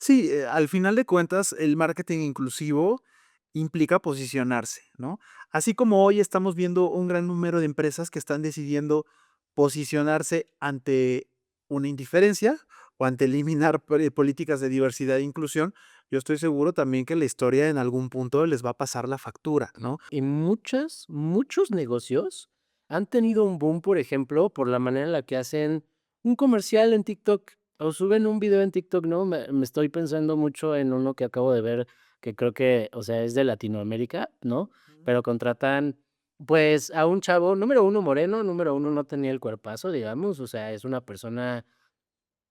Sí, al final de cuentas, el marketing inclusivo implica posicionarse, ¿no? Así como hoy estamos viendo un gran número de empresas que están decidiendo posicionarse ante una indiferencia o ante eliminar políticas de diversidad e inclusión, yo estoy seguro también que la historia en algún punto les va a pasar la factura, ¿no? Y muchos negocios han tenido un boom, por ejemplo, por la manera en la que hacen un comercial en TikTok o suben un video en TikTok, ¿no? Me estoy pensando mucho en uno que acabo de ver, que creo que, o sea, es de Latinoamérica, ¿no? Ujú. Pero contratan, pues, a un chavo, número uno moreno, número uno no tenía el cuerpazo, digamos, o sea, es una persona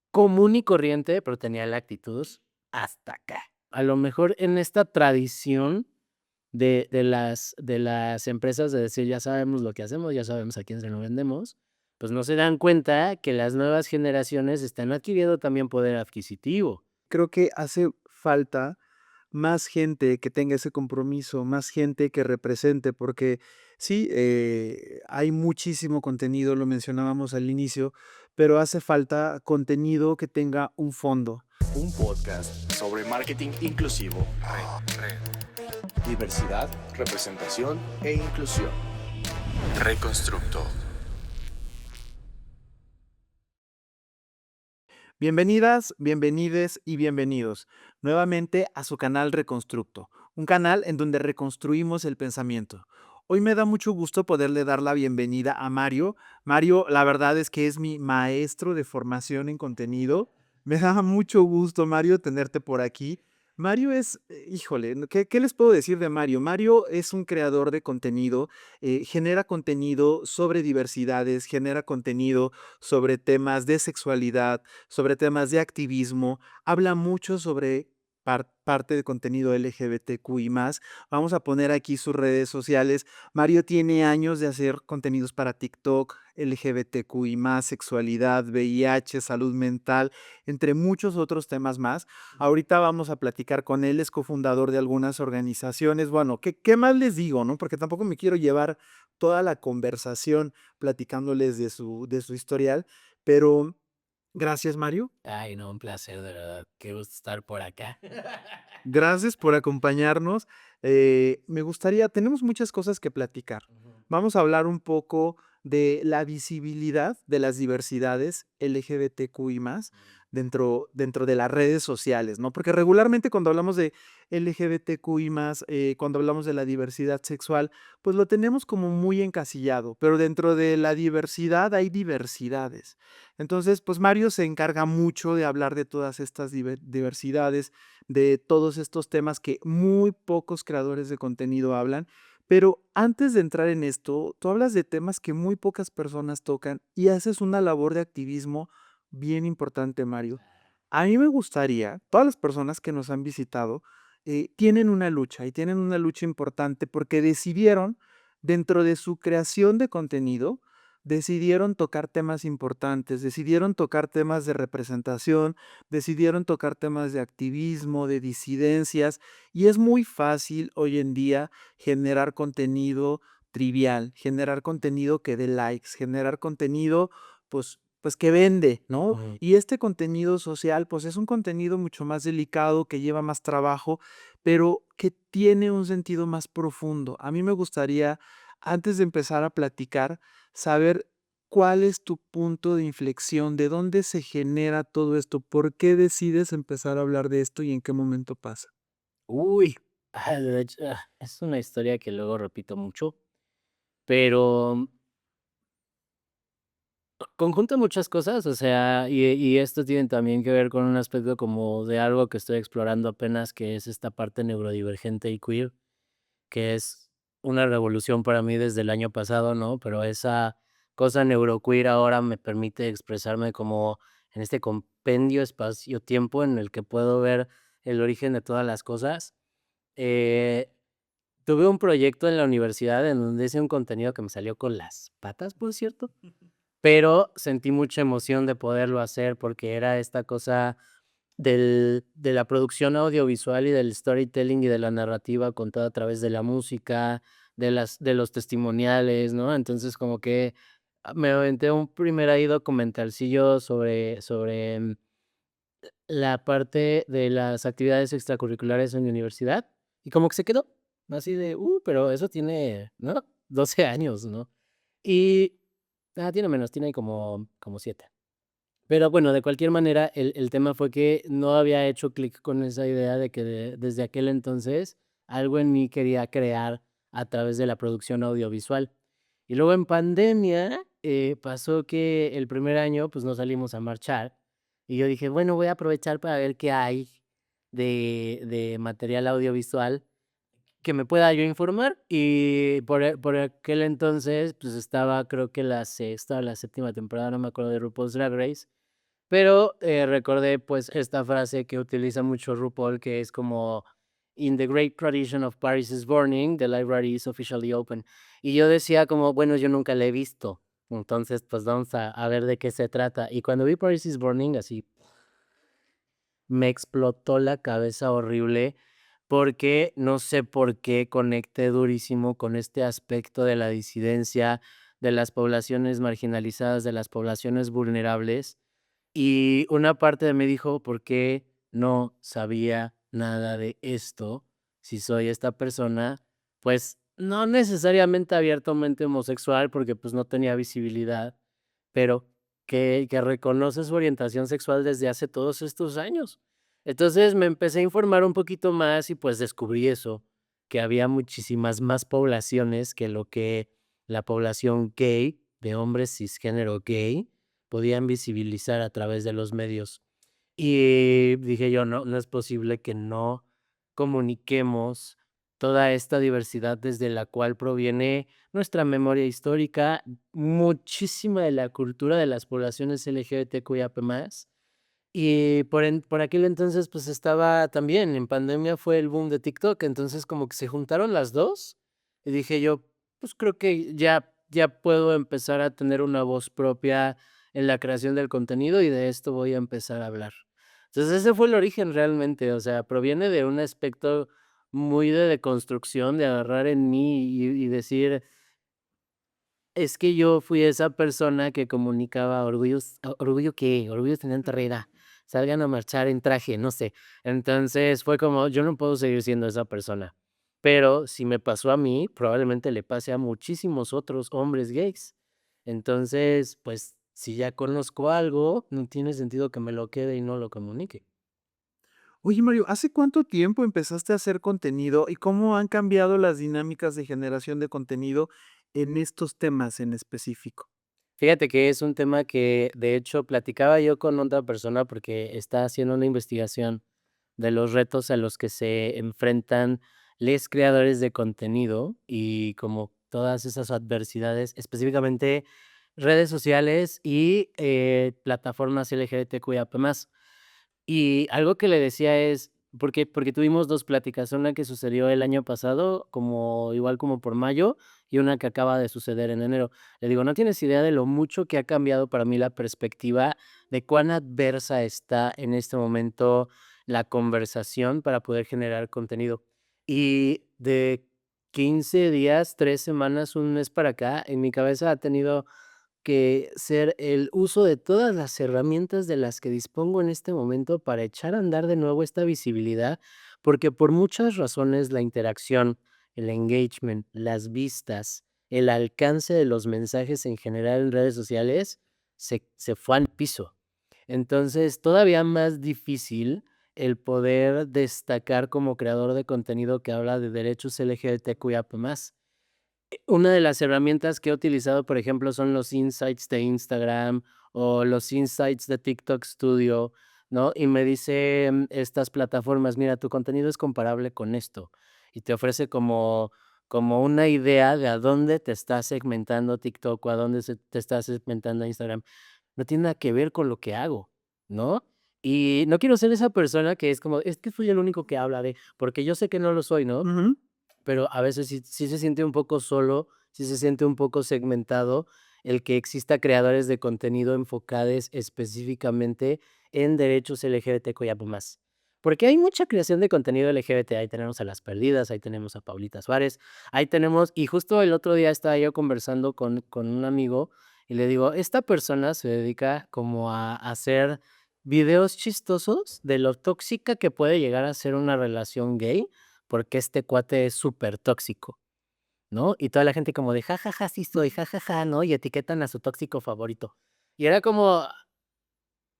común y corriente, pero tenía la actitud hasta acá. A lo mejor en esta tradición de las empresas de decir: "Ya sabemos lo que hacemos, ya sabemos a quién se lo vendemos", pues, no se dan cuenta que las nuevas generaciones están adquiriendo también poder adquisitivo. Creo que hace falta más gente que tenga ese compromiso, más gente que represente, porque sí, hay muchísimo contenido, lo mencionábamos al inicio, pero hace falta contenido que tenga un fondo. Un podcast sobre marketing inclusivo, diversidad, representación e inclusión. Reconstructo. Bienvenidas, bienvenides y bienvenidos nuevamente a su canal Reconstructo, un canal en donde reconstruimos el pensamiento. Hoy me da mucho gusto poderle dar la bienvenida a Mario. Mario, la verdad es que es mi maestro de formación en contenido. Me da mucho gusto, Mario, tenerte por aquí. Mario es, híjole, ¿qué les puedo decir de Mario? Mario es un creador de contenido, genera contenido sobre diversidades, genera contenido sobre temas de sexualidad, sobre temas de activismo, habla mucho sobre parte de contenido LGBTQI+. Vamos a poner aquí sus redes sociales. Mario tiene años de hacer contenidos para TikTok, LGBTQI+, sexualidad, VIH, salud mental, entre muchos otros temas más. Ahorita vamos a platicar con él, es cofundador de algunas organizaciones. Bueno, ¿qué más les digo, no? Porque tampoco me quiero llevar toda la conversación platicándoles de su historial, pero gracias, Mario. Ay, no, un placer, de verdad. Qué gusto estar por acá. Gracias por acompañarnos. Me gustaría, tenemos muchas cosas que platicar. Ujú. Vamos a hablar un poco de la visibilidad de las diversidades LGBTQI+, dentro de las redes sociales, ¿no? Porque regularmente cuando hablamos de LGBTQI+, cuando hablamos de la diversidad sexual, pues lo tenemos como muy encasillado, pero dentro de la diversidad hay diversidades. Entonces, pues Mario se encarga mucho de hablar de todas estas diversidades, de todos estos temas que muy pocos creadores de contenido hablan. Pero antes de entrar en esto, tú hablas de temas que muy pocas personas tocan y haces una labor de activismo bien importante, Mario. A mí me gustaría, todas las personas que nos han visitado, tienen una lucha y tienen una lucha importante porque decidieron, dentro de su creación de contenido, decidieron tocar temas importantes, decidieron tocar temas de representación, decidieron tocar temas de activismo, de disidencias, y es muy fácil hoy en día generar contenido trivial, generar contenido que dé likes, generar contenido, pues que vende, ¿no? Ujú. Y este contenido social, pues es un contenido mucho más delicado, que lleva más trabajo, pero que tiene un sentido más profundo. A mí me gustaría, antes de empezar a platicar, saber cuál es tu punto de inflexión, de dónde se genera todo esto, por qué decides empezar a hablar de esto y en qué momento pasa. Uy, de hecho, es una historia que luego repito mucho, pero conjunta muchas cosas, o sea, y esto tiene también que ver con un aspecto como de algo que estoy explorando apenas, que es esta parte neurodivergente y queer, que es una revolución para mí desde el año pasado, ¿no? Pero esa cosa neuroqueer ahora me permite expresarme como en este compendio espacio-tiempo en el que puedo ver el origen de todas las cosas. Eh, tuve un proyecto en la universidad en donde hice un contenido que me salió con las patas, por cierto, pero sentí mucha emoción de poderlo hacer porque era esta cosa de la producción audiovisual y del storytelling y de la narrativa contada a través de la música, de los testimoniales, ¿no? Entonces, como que, me aventé un primer ahí documentalcillo sobre la parte de las actividades extracurriculares en mi universidad y como que se quedó, así de, pero eso tiene, ¿no? 12 años, ¿no? Y, tiene menos, tiene como 7. Pero bueno, de cualquier manera, el tema fue que no había hecho clic con esa idea de que desde aquel entonces algo en mí quería crear a través de la producción audiovisual. Y luego en pandemia pasó que el primer año pues no salimos a marchar y yo dije, bueno, voy a aprovechar para ver qué hay de material audiovisual que me pueda yo informar. Y por aquel entonces pues estaba creo que la sexta o la séptima temporada, no me acuerdo, de RuPaul's Drag Race. Pero, recordé, pues, esta frase que utiliza mucho RuPaul, que es como: "In the great tradition of Paris is Burning, the library is officially open". Y yo decía como: "Bueno, yo nunca la he visto, entonces, pues, vamos a ver de qué se trata". Y cuando vi Paris is Burning, así, me explotó la cabeza horrible, porque no sé por qué conecté durísimo con este aspecto de la disidencia, de las poblaciones marginalizadas, de las poblaciones vulnerables. Y una parte de mí dijo: "¿Por qué no sabía nada de esto? Si soy esta persona, pues, no necesariamente abiertamente homosexual, porque, pues, no tenía visibilidad, pero que reconoce su orientación sexual desde hace todos estos años". Entonces, me empecé a informar un poquito más y, pues, descubrí eso, que había muchísimas más poblaciones que lo que la población gay, de hombres cisgénero gay, podían visibilizar a través de los medios. Y dije yo: "No, no es posible que no comuniquemos toda esta diversidad desde la cual proviene nuestra memoria histórica, muchísima de la cultura de las poblaciones LGBTQIAP+". Y por aquel entonces, pues, estaba también en pandemia fue el boom de TikTok, entonces como que se juntaron las 2 y dije yo: "Pues, creo que ya puedo empezar a tener una voz propia en la creación del contenido y de esto voy a empezar a hablar". Entonces, ese fue el origen realmente, o sea, proviene de un aspecto muy de deconstrucción, de agarrar en mí y decir: "Es que yo fui esa persona que comunicaba orgullos". ¿Orgullo qué? Orgullos tenían carrera, salgan a marchar en traje, no sé. Entonces, fue como, yo no puedo seguir siendo esa persona, pero si me pasó a mí, probablemente le pase a muchísimos otros hombres gays. Entonces, pues, si ya conozco algo, no tiene sentido que me lo quede y no lo comunique. Oye, Mario, ¿hace cuánto tiempo empezaste a hacer contenido y cómo han cambiado las dinámicas de generación de contenido en estos temas en específico? Fíjate que es un tema que, de hecho, platicaba yo con otra persona porque está haciendo una investigación de los retos a los que se enfrentan les creadores de contenido y como todas esas adversidades, específicamente redes sociales y plataformas LGBTQIA+. Y algo que le decía es, porque tuvimos 2 pláticas, una que sucedió el año pasado, como igual como por mayo, y una que acaba de suceder en enero. Le digo: "No tienes idea de lo mucho que ha cambiado para mí la perspectiva de cuán adversa está en este momento la conversación para poder generar contenido". Y de 15 días, 3 semanas, un mes para acá, en mi cabeza ha tenido que ser el uso de todas las herramientas de las que dispongo en este momento para echar a andar de nuevo esta visibilidad, porque por muchas razones la interacción, el engagement, las vistas, el alcance de los mensajes en general en redes sociales se fue al piso. Entonces, todavía más difícil el poder destacar como creador de contenido que habla de derechos LGBTQIA+. Una de las herramientas que he utilizado, por ejemplo, son los insights de Instagram o los insights de TikTok Studio, ¿no? Y me dicen estas plataformas: "Mira, tu contenido es comparable con esto", y te ofrece como una idea de a dónde te está segmentando TikTok o a dónde te está segmentando Instagram. No tiene nada que ver con lo que hago, ¿no? Y no quiero ser esa persona que es como: "Es que soy el único que habla de", porque yo sé que no lo soy, ¿no? Ujú. Pero a veces sí se siente un poco solo, sí se siente un poco segmentado el que exista creadores de contenido enfocados específicamente en derechos LGBTQIA+. Porque hay mucha creación de contenido LGBT, ahí tenemos a Las Perdidas, ahí tenemos a Paulita Suárez, ahí tenemos y justo el otro día estaba yo conversando con un amigo y le digo: "Esta persona se dedica como a hacer videos chistosos de lo tóxica que puede llegar a ser una relación gay, porque este cuate es súper tóxico, ¿no? Y toda la gente como de: "Ja, ja, ja, sí soy, ja, ja, ja", ¿no? Y etiquetan a su tóxico favorito. Y era como,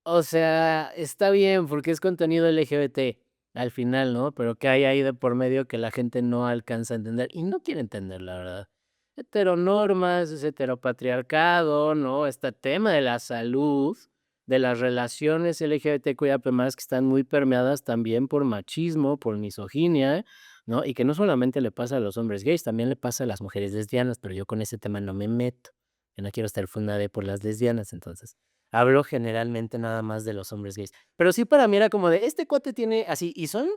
o sea, está bien, porque es contenido LGBT al final, ¿no? Pero ¿qué hay ahí de por medio que la gente no alcanza a entender? Y no quiere entender, la verdad. Heteronormas, es heteropatriarcado, ¿no? Este tema de la salud, de las relaciones LGBTQIA+, que están muy permeadas también por machismo, por misoginia, ¿no? Y que no solamente le pasa a los hombres gays, también le pasa a las mujeres lesbianas, pero yo con ese tema no me meto. Yo no quiero estar fundada por las lesbianas, entonces. Hablo generalmente nada más de los hombres gays. Pero sí para mí era como de, este cuate tiene así, y son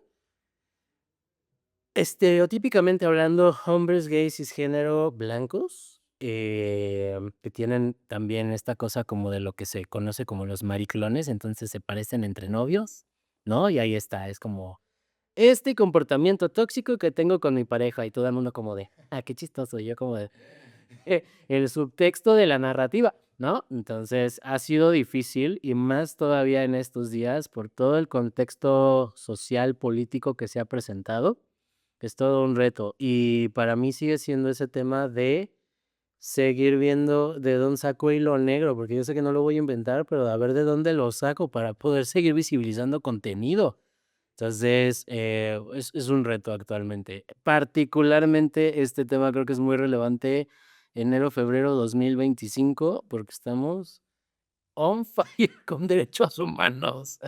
estereotípicamente hablando, hombres gays cisgénero blancos, que tienen también esta cosa como de lo que se conoce como los mariclones, entonces se parecen entre novios, ¿no? Y ahí está, es como este comportamiento tóxico que tengo con mi pareja y todo el mundo como de, ah, qué chistoso, y yo como de, el subtexto de la narrativa, ¿no? Entonces, ha sido difícil y más todavía en estos días por todo el contexto social, político que se ha presentado. Es todo un reto. Y para mí sigue siendo ese tema de seguir viendo de dónde saco hilo negro, porque yo sé que no lo voy a inventar, pero a ver de dónde lo saco para poder seguir visibilizando contenido. Entonces, es un reto actualmente. Particularmente este tema creo que es muy relevante enero, febrero 2025, porque estamos on fire con derechos humanos.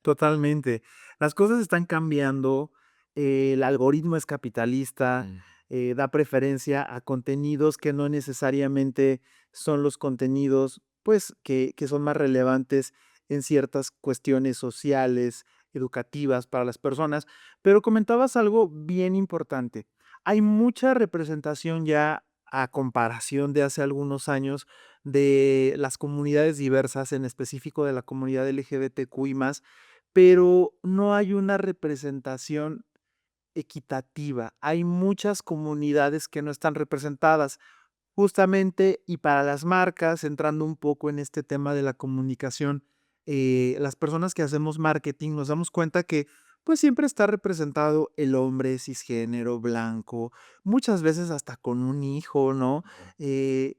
Totalmente. Las cosas están cambiando, el algoritmo es capitalista, Mm. da preferencia a contenidos que no necesariamente son los contenidos, pues, que son más relevantes en ciertas cuestiones sociales, educativas para las personas. Pero comentabas algo bien importante. Hay mucha representación ya a comparación de hace algunos años de las comunidades diversas, en específico de la comunidad LGBTQI+, pero no hay una representación equitativa. Hay muchas comunidades que no están representadas. Justamente, y para las marcas, entrando un poco en este tema de la comunicación, las personas que hacemos marketing nos damos cuenta que, pues, siempre está representado el hombre cisgénero, blanco, muchas veces hasta con un hijo, ¿no? Eh,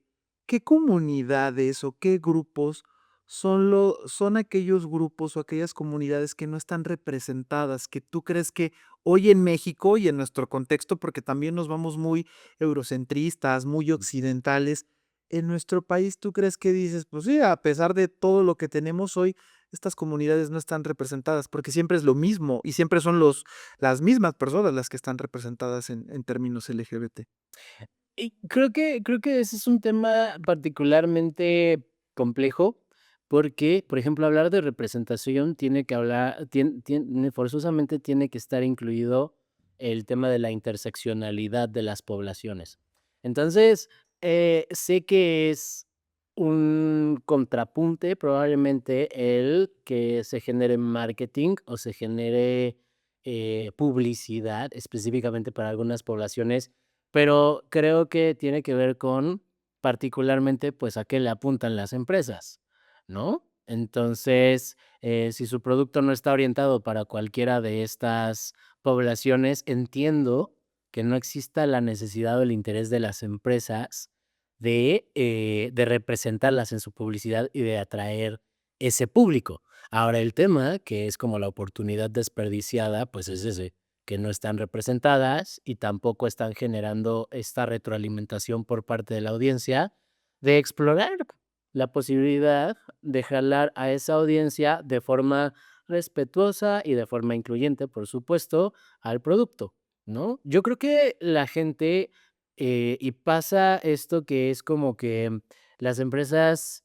¿Qué comunidades o qué grupos son aquellos grupos o aquellas comunidades que no están representadas, que tú crees que hoy en México y en nuestro contexto, porque también nos vamos muy eurocentristas, muy occidentales. En nuestro país, ¿tú crees que dices? Pues sí, a pesar de todo lo que tenemos hoy, estas comunidades no están representadas, porque siempre es lo mismo y siempre son las mismas personas las que están representadas en términos LGBT. Y creo que ese es un tema particularmente complejo, porque, por ejemplo, hablar de representación tiene que hablar tiene forzosamente tiene que estar incluido el tema de la interseccionalidad de las poblaciones. Entonces, sé que es un contrapunte, probablemente, el que se genere marketing o se genere, publicidad específicamente para algunas poblaciones, pero creo que tiene que ver con, particularmente, pues, a qué le apuntan las empresas, ¿no? Entonces, si su producto no está orientado para cualquiera de estas poblaciones, entiendo que no exista la necesidad o el interés de las empresas de representarlas en su publicidad y de atraer ese público. Ahora, el tema, que es como la oportunidad desperdiciada, pues, es ese que no están representadas y tampoco están generando esta retroalimentación por parte de la audiencia de explorar la posibilidad de jalar a esa audiencia de forma respetuosa y de forma incluyente, por supuesto, al producto, ¿no? Yo creo que la gente, y pasa esto que es como que las empresas,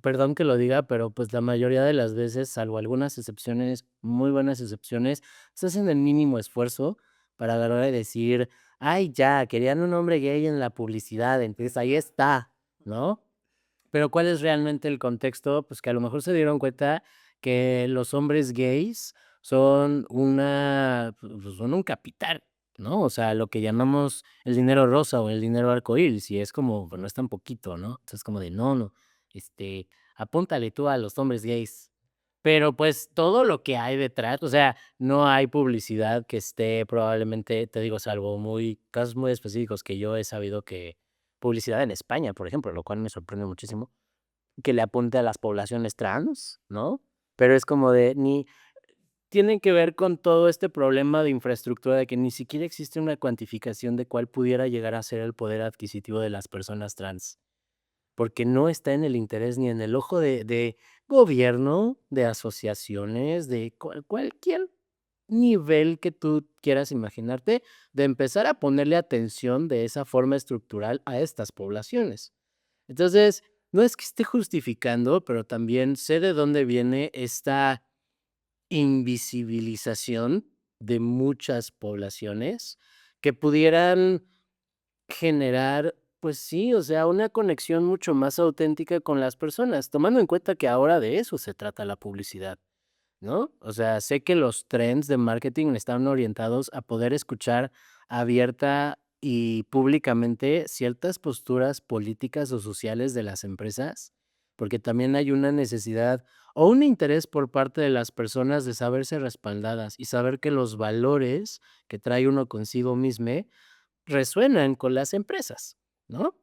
perdón que lo diga, pero, pues, la mayoría de las veces, salvo algunas excepciones, muy buenas excepciones, se hacen el mínimo esfuerzo para a la hora de decir: "Ay, ya, querían un hombre gay en la publicidad, entonces ahí está", ¿no? Pero, ¿cuál es realmente el contexto? Pues, que a lo mejor se dieron cuenta que los hombres gays son son un capital, ¿no? O sea, lo que llamamos el dinero rosa o el dinero arcoíris, y es como, pues, no es tan poquito, ¿no? Entonces, como de no, no, este, apúntale tú a los hombres gays. Pero pues todo lo que hay detrás, o sea, no hay publicidad que esté probablemente, te digo, salvo casos muy específicos que yo he sabido que publicidad en España, por ejemplo, lo cual me sorprende muchísimo, que le apunte a las poblaciones trans, ¿no? Pero es como de tienen que ver con todo este problema de infraestructura, de que ni siquiera existe una cuantificación de cuál pudiera llegar a ser el poder adquisitivo de las personas trans, porque no está en el interés ni en el ojo de gobierno, de asociaciones, de cualquier nivel que tú quieras imaginarte, de empezar a ponerle atención de esa forma estructural a estas poblaciones. Entonces, no es que esté justificando, pero también sé de dónde viene esta invisibilización de muchas poblaciones que pudieran generar, pues sí, o sea, una conexión mucho más auténtica con las personas, tomando en cuenta que ahora de eso se trata la publicidad, ¿no? O sea, sé que los trends de marketing están orientados a poder escuchar abierta y públicamente ciertas posturas políticas o sociales de las empresas, porque también hay una necesidad o un interés por parte de las personas de saberse respaldadas y saber que los valores que trae uno consigo mismo resuenan con las empresas, ¿no?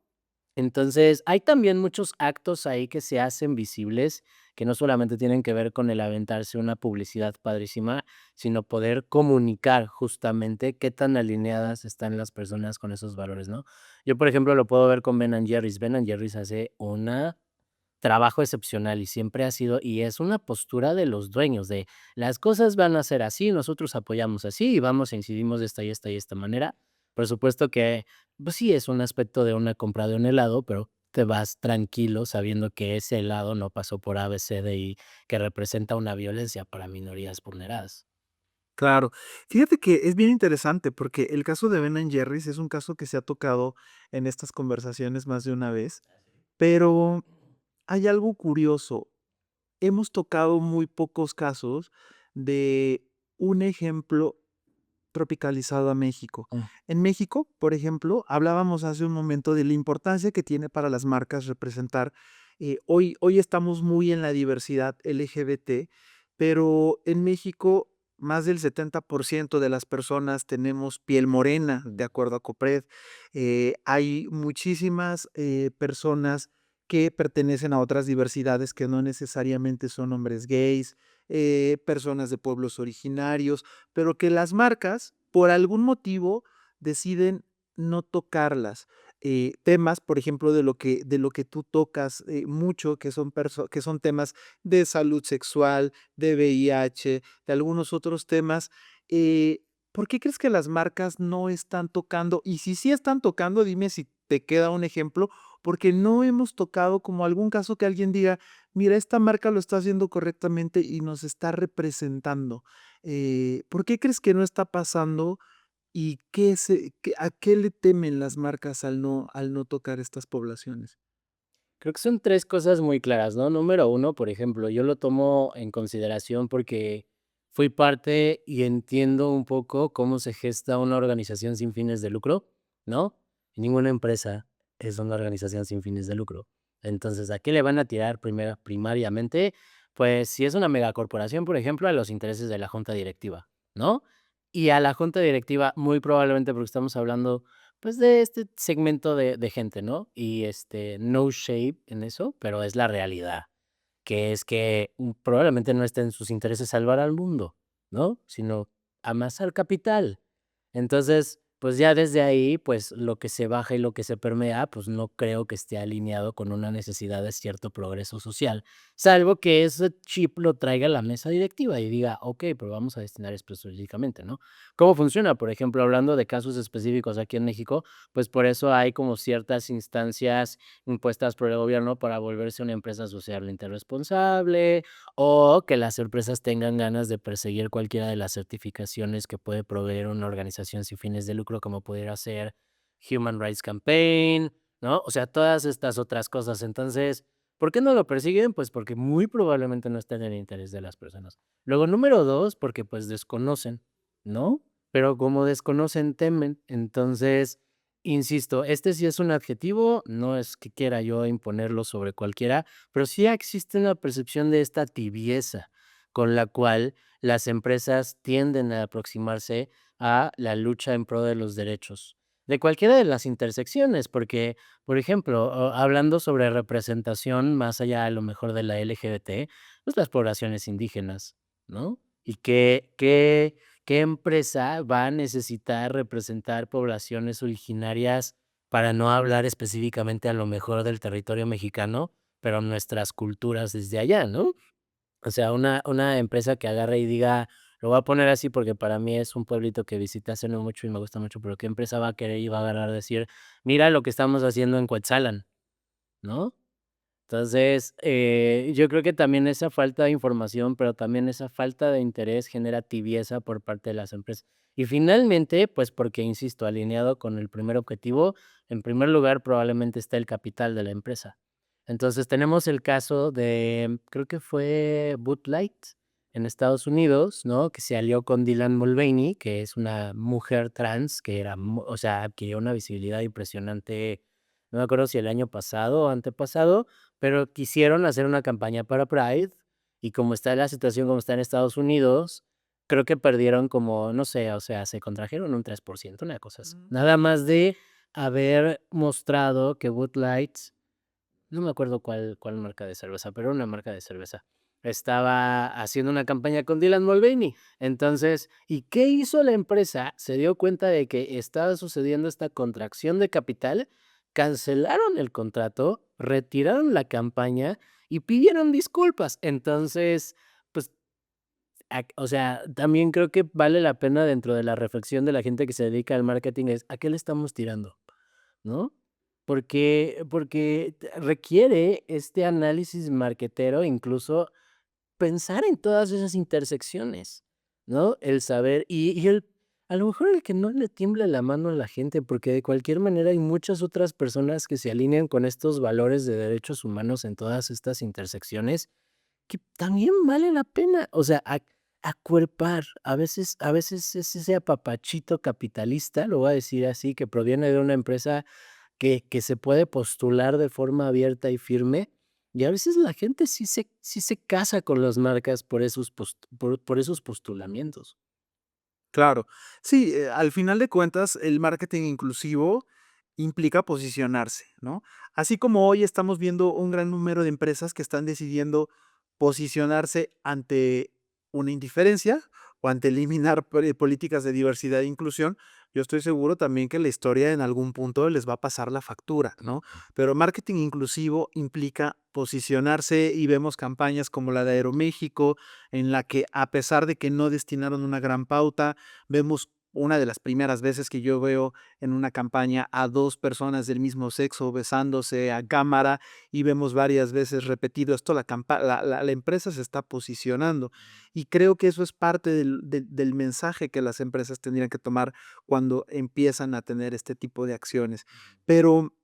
Entonces, hay también muchos actos ahí que se hacen visibles, que no solamente tienen que ver con el aventarse una publicidad padrísima, sino poder comunicar justamente qué tan alineadas están las personas con esos valores, ¿no? Yo, por ejemplo, lo puedo ver con Ben& Jerry's. Ben& Jerry's hace un trabajo excepcional y siempre ha sido, y es una postura de los dueños de las cosas van a ser así, nosotros apoyamos así y vamos e incidimos de esta y esta y esta manera. Por supuesto que, pues sí, es un aspecto de una compra de un helado, pero te vas tranquilo sabiendo que ese helado no pasó por ABCD y que representa una violencia para minorías vulneradas. Claro. Fíjate que es bien interesante porque el caso de Ben& Jerry's es un caso que se ha tocado en estas conversaciones más de una vez, pero hay algo curioso. Hemos tocado muy pocos casos de un ejemplo tropicalizado a México. Mm. En México, por ejemplo, hablábamos hace un momento de la importancia que tiene para las marcas representar. Hoy estamos muy en la diversidad LGBT, pero en México más del 70% de las personas tenemos piel morena, de acuerdo a COPRED. Hay muchísimas personas que pertenecen a otras diversidades que no necesariamente son hombres gays, personas de pueblos originarios, pero que las marcas, por algún motivo, deciden no tocarlas. Temas, por ejemplo, de lo que tú tocas mucho, que son temas de salud sexual, de VIH, de algunos otros temas. eh, ¿Por qué crees que las marcas no están tocando? Y si sí están tocando, dime si te queda un ejemplo, porque no hemos tocado como algún caso que alguien diga, mira, esta marca lo está haciendo correctamente y nos está representando. ¿Por qué crees que no está pasando y a qué le temen las marcas al no tocar estas poblaciones? Creo que son 3 cosas muy claras, ¿no? Número uno, por ejemplo, yo lo tomo en consideración porque fui parte y entiendo un poco cómo se gesta una organización sin fines de lucro, ¿no? Ninguna empresa es una organización sin fines de lucro. Entonces, ¿a qué le van a tirar primariamente? Pues, si es una megacorporación, por ejemplo, a los intereses de la junta directiva, ¿no? Y a la junta directiva, muy probablemente, porque estamos hablando pues, de este segmento de gente, ¿no? Y, no shade en eso, pero es la realidad, que es que, probablemente no esté en sus intereses salvar al mundo, ¿no? Sino amasar capital. Entonces, pues, ya desde ahí, pues, lo que se baja y lo que se permea, pues, no creo que esté alineado con una necesidad de cierto progreso social, salvo que ese chip lo traiga la mesa directiva y diga: "Okey, pero vamos a destinar esto específicamente", ¿no? ¿Cómo funciona? Por ejemplo, hablando de casos específicos aquí en México, pues, por eso hay como ciertas instancias impuestas por el gobierno para volverse una empresa socialmente responsable, o que las empresas tengan ganas de perseguir cualquiera de las certificaciones que puede proveer una organización sin fines de lucro, como pudiera ser Human Rights Campaign, ¿no? O sea, todas estas otras cosas. Entonces, ¿por qué no lo persiguen? Pues porque muy probablemente no está en el interés de las personas. Luego, número 2, porque pues desconocen, ¿no? Pero como desconocen, temen. Entonces, insisto, este sí es un adjetivo, no es que quiera yo imponerlo sobre cualquiera, pero sí existe una percepción de esta tibieza con la cual las empresas tienden a aproximarse a la lucha en pro de los derechos, de cualquiera de las intersecciones, porque, por ejemplo, hablando sobre representación más allá a lo mejor de la LGBT, pues las poblaciones indígenas, ¿no? Y ¿qué empresa va a necesitar representar poblaciones originarias para no hablar específicamente a lo mejor del territorio mexicano, pero nuestras culturas desde allá, ¿no? O sea, una empresa que agarre y diga, lo voy a poner así porque para mí es un pueblito que visité hace no mucho y me gusta mucho, pero ¿qué empresa va a querer y va a agarrar a decir, mira lo que estamos haciendo en Cuetzalan, ¿no? Entonces, yo creo que también esa falta de información, pero también esa falta de interés genera tibieza por parte de las empresas. Y finalmente, pues porque, insisto, alineado con el primer objetivo, en primer lugar probablemente está el capital de la empresa. Entonces tenemos el caso de, creo que fue Bud Light en Estados Unidos, ¿no? Que se alió con Dylan Mulvaney, que es una mujer trans que era, o sea, adquirió una visibilidad impresionante, no me acuerdo si el año pasado o antepasado, pero quisieron hacer una campaña para Pride y como está la situación como está en Estados Unidos, creo que perdieron como, no sé, o sea, se contrajeron un 3%, una cosa así. Nada más de haber mostrado que Bud Light, no me acuerdo cuál marca de cerveza, pero una marca de cerveza, estaba haciendo una campaña con Dylan Mulvaney. Entonces, ¿y qué hizo la empresa? Se dio cuenta de que estaba sucediendo esta contracción de capital, cancelaron el contrato, retiraron la campaña y pidieron disculpas. Entonces, pues, o sea, también creo que vale la pena dentro de la reflexión de la gente que se dedica al marketing es, ¿a qué le estamos tirando? ¿No? Porque requiere este análisis marketero, incluso pensar en todas esas intersecciones, ¿no? El saber y el a lo mejor el que no le tiemble la mano a la gente, porque de cualquier manera hay muchas otras personas que se alinean con estos valores de derechos humanos en todas estas intersecciones, que también vale la pena, o sea, acuerpar, a veces es ese apapachito capitalista, lo voy a decir así, que proviene de una empresa que se puede postular de forma abierta y firme, y a veces la gente sí se casa con las marcas por esos por esos postulamientos. Claro. Sí, al final de cuentas, el marketing inclusivo implica posicionarse, ¿no? Así como hoy estamos viendo un gran número de empresas que están decidiendo posicionarse ante una indiferencia o ante eliminar políticas de diversidad e inclusión, yo estoy seguro también que la historia en algún punto les va a pasar la factura, ¿no? Pero marketing inclusivo implica posicionarse y vemos campañas como la de Aeroméxico, en la que a pesar de que no destinaron una gran pauta, vemos una de las primeras veces que yo veo en una campaña a 2 personas del mismo sexo besándose a cámara y vemos varias veces repetido esto, la empresa se está posicionando. Y creo que eso es parte del mensaje que las empresas tendrían que tomar cuando empiezan a tener este tipo de acciones. Pero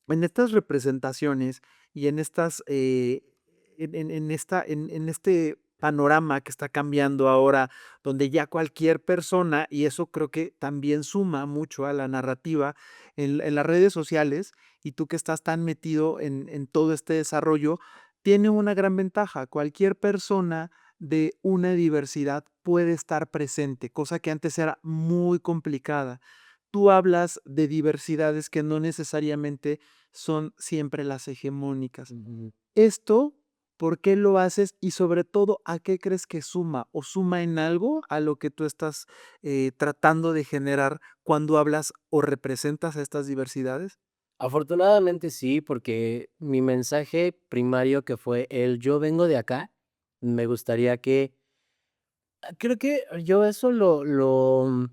en estas representaciones y en estas, en este panorama que está cambiando ahora, donde ya cualquier persona, y eso creo que también suma mucho a la narrativa en las redes sociales, y tú que estás tan metido en todo este desarrollo, tiene una gran ventaja. Cualquier persona de una diversidad puede estar presente, cosa que antes era muy complicada. Tú hablas de diversidades que no necesariamente son siempre las hegemónicas. Ujú. Esto, ¿por qué lo haces? Y sobre todo, ¿a qué crees que suma? ¿O suma en algo a lo que tú estás tratando de generar cuando hablas o representas a estas diversidades? Afortunadamente sí, porque mi mensaje primario que fue el yo vengo de acá, me gustaría que creo que yo eso lo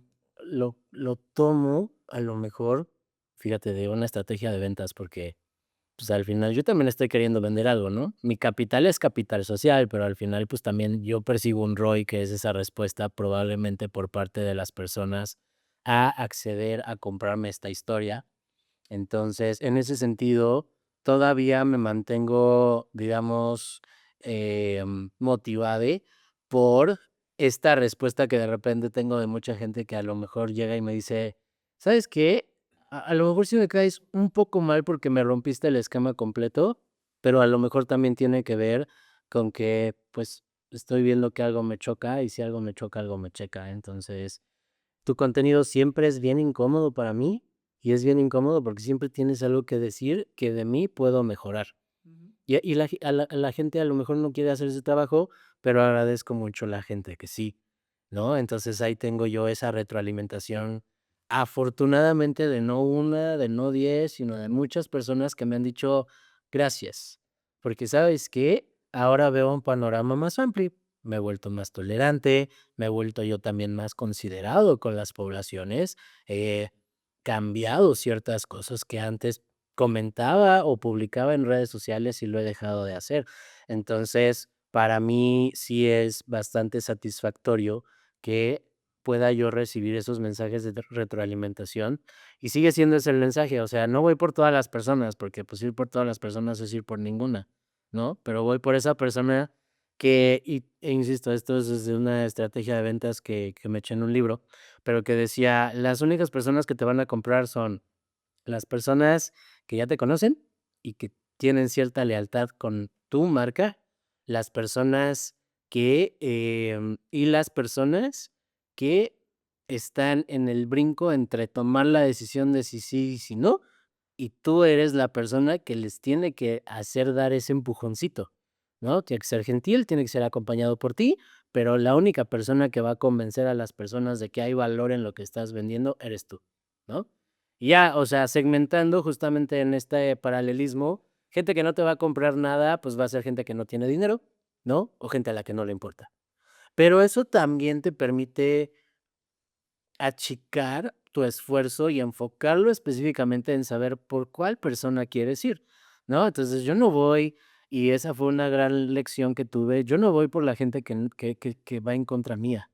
tomo a lo mejor, fíjate, de una estrategia de ventas, porque pues al final yo también estoy queriendo vender algo, ¿no? Mi capital es capital social, pero al final pues también yo percibo un ROI, que es esa respuesta probablemente por parte de las personas a acceder a comprarme esta historia. Entonces, en ese sentido, todavía me mantengo, digamos, motivade por esta respuesta que de repente tengo de mucha gente que a lo mejor llega y me dice, ¿sabes qué? a lo mejor sí me caes un poco mal porque me rompiste el esquema completo, pero a lo mejor también tiene que ver con que, pues, estoy viendo que algo me choca y si algo me choca, algo me checa. Entonces, tu contenido siempre es bien incómodo para mí y es bien incómodo porque siempre tienes algo que decir que de mí puedo mejorar. Y la gente a lo mejor no quiere hacer ese trabajo, pero agradezco mucho la gente que sí, ¿no? Entonces, ahí tengo yo esa retroalimentación, afortunadamente, de no una, de no 10, sino de muchas personas que me han dicho: "Gracias, porque, ¿sabes qué? Ahora veo un panorama más amplio, me he vuelto más tolerante, me he vuelto yo también más considerado con las poblaciones, he cambiado ciertas cosas que antes comentaba o publicaba en redes sociales y lo he dejado de hacer". Entonces, para mí sí es bastante satisfactorio que pueda yo recibir esos mensajes de retroalimentación y sigue siendo ese el mensaje, o sea, no voy por todas las personas, porque pues ir por todas las personas es ir por ninguna, ¿no? Pero voy por esa persona e insisto, esto es desde una estrategia de ventas que me eché en un libro, pero que decía, las únicas personas que te van a comprar son las personas que ya te conocen y que tienen cierta lealtad con tu marca, las personas y las personas que están en el brinco entre tomar la decisión de si sí y si no, y tú eres la persona que les tiene que hacer dar ese empujoncito, ¿no? Tiene que ser gentil, tiene que ser acompañado por ti, pero la única persona que va a convencer a las personas de que hay valor en lo que estás vendiendo eres tú, ¿no? Y ya, o sea, segmentando justamente en este paralelismo, gente que no te va a comprar nada, pues va a ser gente que no tiene dinero, ¿no? O gente a la que no le importa. Pero eso también te permite achicar tu esfuerzo y enfocarlo específicamente en saber por cuál persona quieres ir, ¿no? Entonces, yo no voy, y esa fue una gran lección que tuve, yo no voy por la gente que va en contra mía.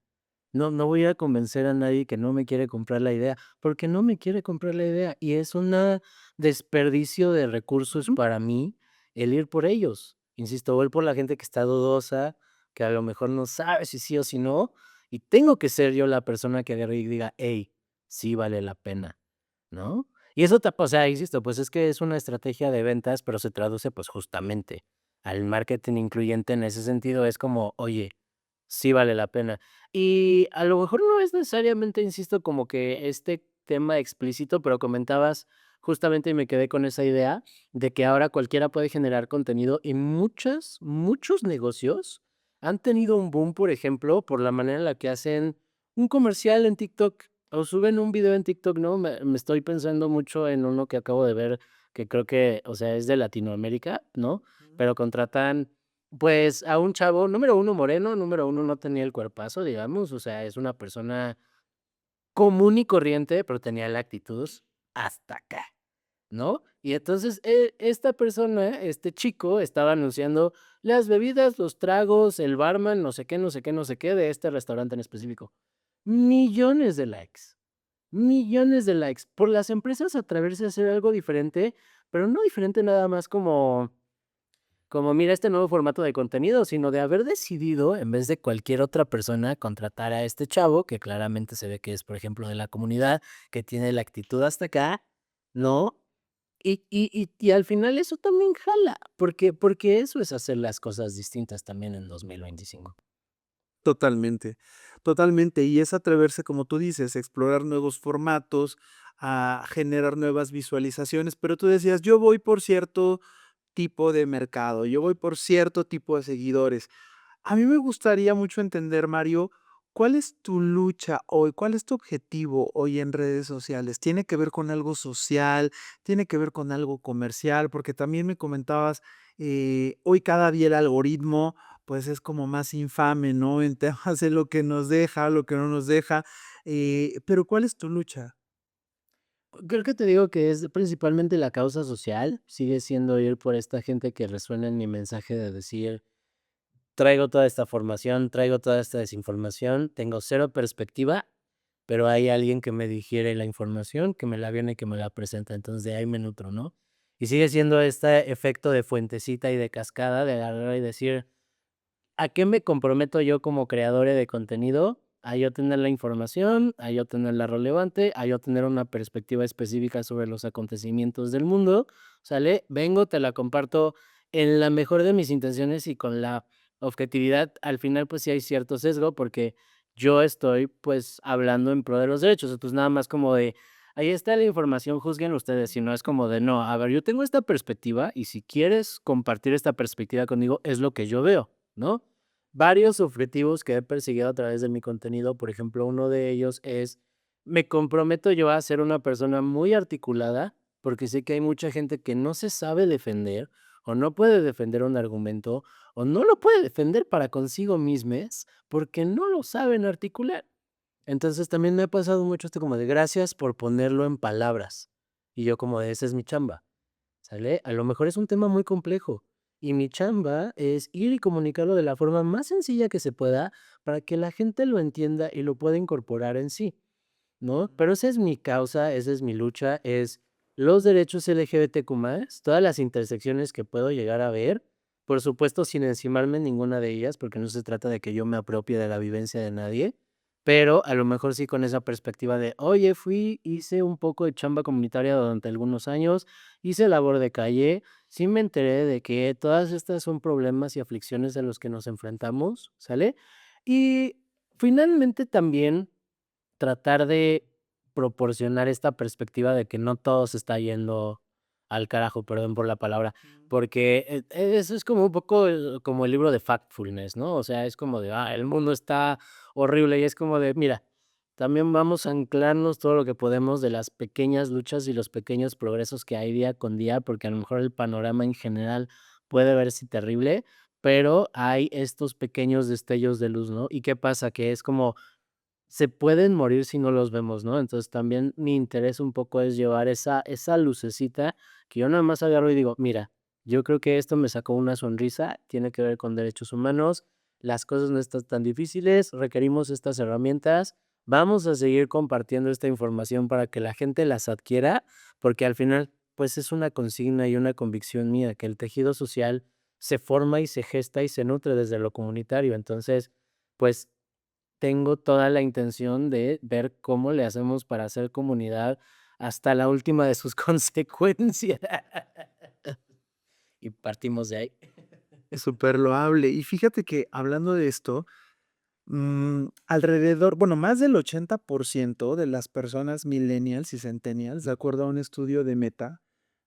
No voy a convencer a nadie que no me quiere comprar la idea, porque no me quiere comprar la idea, y es una desperdicio de recursos Ujú. para mí el ir por ellos. Insisto, voy por la gente que está dudosa, que a lo mejor no sabe si sí o si no, y tengo que ser yo la persona que agarre y diga: "Hey, sí vale la pena", ¿no? Y eso o sea, insisto, pues, es que es una estrategia de ventas, pero se traduce, pues, justamente al marketing incluyente en ese sentido, es como: "Oye, sí vale la pena". Y a lo mejor no es necesariamente, insisto, como que este tema explícito, pero comentabas justamente y me quedé con esa idea de que ahora cualquiera puede generar contenido y muchos negocios han tenido un boom, por ejemplo, por la manera en la que hacen un comercial en TikTok o suben un video en TikTok, ¿no? Me estoy pensando mucho en uno que acabo de ver que creo que, o sea, es de Latinoamérica, ¿no? Ujú. Pero contratan pues, a un chavo, número uno moreno, número uno no tenía el cuerpazo, digamos, o sea, es una persona común y corriente, pero tenía la actitud hasta acá, ¿no? Y entonces, esta persona, este chico, estaba anunciando las bebidas, los tragos, el barman, no sé qué, no sé qué, no sé qué, de este restaurante en específico. Millones de likes, millones de likes, por las empresas atreverse a hacer algo diferente, pero no diferente nada más como mira este nuevo formato de contenido, sino de haber decidido, en vez de cualquier otra persona, contratar a este chavo, que claramente se ve que es, por ejemplo, de la comunidad, que tiene la actitud hasta acá, ¿no? Y al final eso también jala, porque eso es hacer las cosas distintas también en 2025. Totalmente, totalmente. Y es atreverse, como tú dices, a explorar nuevos formatos, a generar nuevas visualizaciones. Pero tú decías, yo voy por cierto tipo de mercado, yo voy por cierto tipo de seguidores. A mí me gustaría mucho entender, Mario, ¿cuál es tu lucha hoy? ¿Cuál es tu objetivo hoy en redes sociales? ¿Tiene que ver con algo social? ¿Tiene que ver con algo comercial? Porque también me comentabas, hoy cada día el algoritmo, pues es como más infame, ¿no? En temas de lo que nos deja, lo que no nos deja. Pero ¿cuál es tu lucha? Creo que te digo que es principalmente la causa social, sigue siendo ir por esta gente que resuena en mi mensaje de decir: "Traigo toda esta formación, traigo toda esta desinformación, tengo cero perspectiva, pero hay alguien que me digiere la información, que me la viene y que me la presenta, entonces de ahí me nutro", ¿no? Y sigue siendo este efecto de fuentecita y de cascada, de agarrar y decir: "¿A qué me comprometo yo como creador de contenido?". a yo tener la información, a yo tenerla relevante, a yo tener una perspectiva específica sobre los acontecimientos del mundo, ¿sale? Vengo, te la comparto en la mejor de mis intenciones y con la objetividad. Al final, pues sí hay cierto sesgo porque yo estoy, pues, hablando en pro de los derechos. Entonces, nada más como de, ahí está la información, juzguen ustedes, si no es como de, no, a ver, yo tengo esta perspectiva y si quieres compartir esta perspectiva conmigo, es lo que yo veo, ¿no? Varios objetivos que he perseguido a través de mi contenido, por ejemplo, uno de ellos es, me comprometo yo a ser una persona muy articulada, porque sé que hay mucha gente que no se sabe defender o no puede defender un argumento o no lo puede defender para consigo mismas porque no lo saben articular. Entonces también me ha pasado mucho esto como de gracias por ponerlo en palabras. Y yo como de esa es mi chamba. ¿Sale? A lo mejor es un tema muy complejo y mi chamba es ir y comunicarlo de la forma más sencilla que se pueda para que la gente lo entienda y lo pueda incorporar en sí, ¿no? Pero esa es mi causa, esa es mi lucha, es los derechos LGBTQ+, todas las intersecciones que puedo llegar a ver, por supuesto sin encimarme en ninguna de ellas, porque no se trata de que yo me apropie de la vivencia de nadie, pero a lo mejor sí con esa perspectiva de, oye, hice un poco de chamba comunitaria durante algunos años, hice labor de calle, sí me enteré de que todas estas son problemas y aflicciones a los que nos enfrentamos, ¿sale? Y finalmente también tratar de proporcionar esta perspectiva de que no todo se está yendo al carajo, perdón por la palabra, porque, eso es como un poco, como el libro de Factfulness, ¿no? O sea, es como de, el mundo está horrible, y es como de, mira, también vamos a anclarnos todo lo que podemos de las pequeñas luchas y los pequeños progresos que hay día con día, porque a lo mejor el panorama en general puede verse terrible, pero hay estos pequeños destellos de luz, ¿no? ¿Y qué pasa? Que es como se pueden morir si no los vemos, ¿no? Entonces, también mi interés un poco es llevar esa lucecita que yo nada más agarro y digo: "Mira, yo creo que esto me sacó una sonrisa, tiene que ver con derechos humanos, las cosas no están tan difíciles, requerimos estas herramientas, vamos a seguir compartiendo esta información para que la gente las adquiera", porque al final, pues, es una consigna y una convicción mía, que el tejido social se forma y se gesta y se nutre desde lo comunitario. Entonces, pues tengo toda la intención de ver cómo le hacemos para hacer comunidad hasta la última de sus consecuencias. Y partimos de ahí. Es súper loable. Y fíjate que hablando de esto, alrededor, bueno, más del 80% de las personas millennials y centennials, de acuerdo a un estudio de Meta,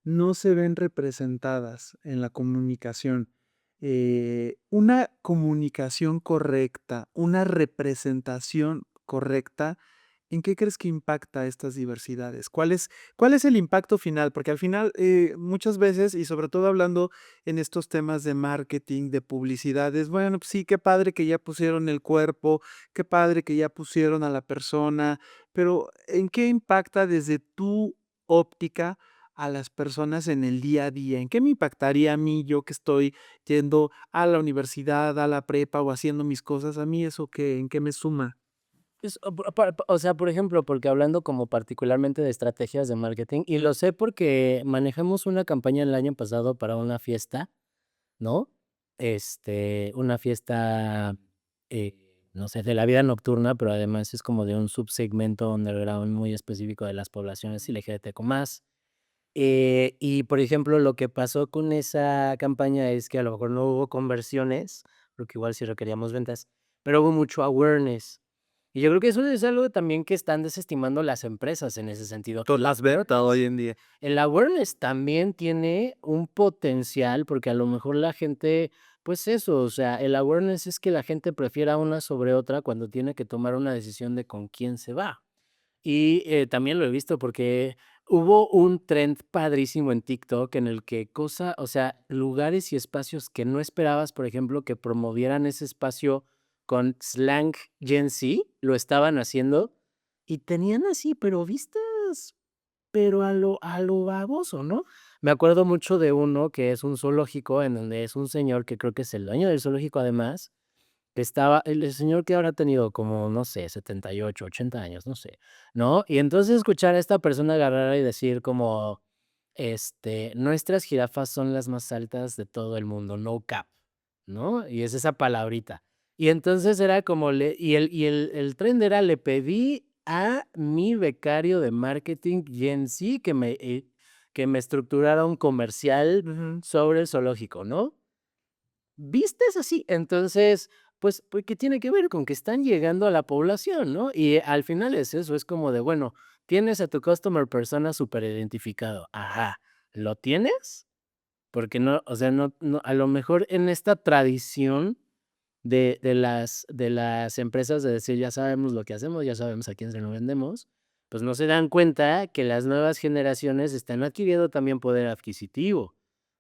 no se ven representadas en la comunicación. Una comunicación correcta, una representación correcta, ¿en qué crees que impacta estas diversidades? ¿Cuál es el impacto final? Porque al final, muchas veces, y sobre todo hablando en estos temas de marketing, de publicidades, bueno, pues sí, qué padre que ya pusieron el cuerpo, qué padre que ya pusieron a la persona, pero ¿en qué impacta desde tu óptica a las personas en el día a día? ¿En qué me impactaría a mí, yo que estoy yendo a la universidad, a la prepa o haciendo mis cosas? ¿A mí eso qué, en qué me suma? Pues, o sea, por ejemplo, porque hablando como particularmente de estrategias de marketing, y lo sé porque manejamos una campaña el año pasado para una fiesta, ¿no? Una fiesta, no sé, de la vida nocturna, pero además es como de un subsegmento underground muy específico de las poblaciones LGBTQ+. Y, por ejemplo, lo que pasó con esa campaña es que a lo mejor no hubo conversiones, porque igual sí requeríamos ventas, pero hubo mucho awareness. Y yo creo que eso es algo también que están desestimando las empresas en ese sentido. Las verdad hoy en día. El awareness también tiene un potencial, porque a lo mejor la gente, pues eso, o sea, el awareness es que la gente prefiera una sobre otra cuando tiene que tomar una decisión de con quién se va. Y, también lo he visto porque hubo un trend padrísimo en TikTok en el que o sea, lugares y espacios que no esperabas, por ejemplo, que promovieran ese espacio con slang Gen Z, lo estaban haciendo y tenían así, pero vistas, pero a lo baboso, ¿no? Me acuerdo mucho de uno que es un zoológico en donde es un señor que creo que es el dueño del zoológico además, que estaba el señor que habrá tenido como, no sé, 78 80 años, no sé, ¿no? Y entonces escuchar a esta persona agarrar y decir como, nuestras jirafas son las más altas de todo el mundo, no cap, ¿no? Y es esa palabrita. Y entonces era como el trend era, le pedí a mi becario de marketing Gen Z que me estructurara un comercial Ujú. sobre el zoológico, ¿no? ¿Viste? Es así. Entonces, pues, ¿qué tiene que ver? Con que están llegando a la población, ¿no? Y al final es eso, es como de, bueno, tienes a tu customer persona superidentificado. Ajá, ¿lo tienes? Porque no, o sea, no, a lo mejor en esta tradición de las empresas de decir: "Ya sabemos lo que hacemos, ya sabemos a quién se lo vendemos", pues, no se dan cuenta que las nuevas generaciones están adquiriendo también poder adquisitivo,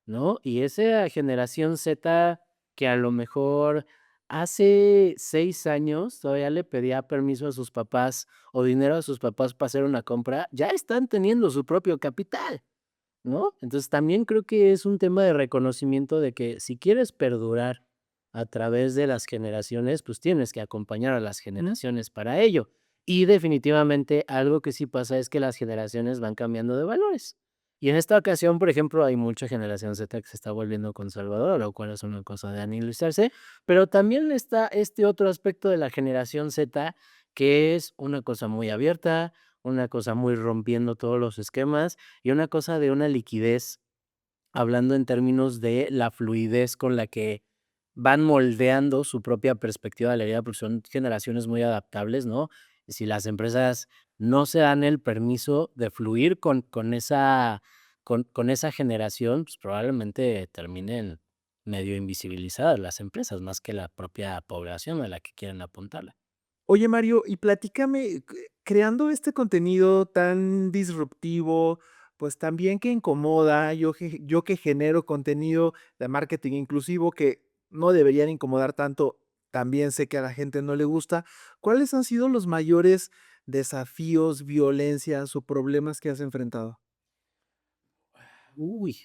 ¿no? Y esa generación Z, que a lo mejor hace 6 años todavía le pedía permiso a sus papás o dinero a sus papás para hacer una compra, ya están teniendo su propio capital, ¿no? Entonces, también creo que es un tema de reconocimiento de que si quieres perdurar a través de las generaciones, pues tienes que acompañar a las generaciones para ello. Y definitivamente algo que sí pasa es que las generaciones van cambiando de valores. Y en esta ocasión, por ejemplo, hay mucha generación Z que se está volviendo conservadora, lo cual es una cosa de analizarse, pero también está este otro aspecto de la generación Z, que es una cosa muy abierta, una cosa muy rompiendo todos los esquemas y una cosa de una liquidez, hablando en términos de la fluidez con la que van moldeando su propia perspectiva de la vida, porque son generaciones muy adaptables, ¿no? Si las empresas no se dan el permiso de fluir con esa generación, pues probablemente terminen medio invisibilizadas las empresas, más que la propia población a la que quieren apuntarle. Oye, Mario, y platícame, creando este contenido tan disruptivo, pues también que incomoda, yo que genero contenido de marketing inclusivo que no deberían incomodar tanto, también sé que a la gente no le gusta. ¿Cuáles han sido los mayores desafíos, violencias o problemas que has enfrentado? Uy.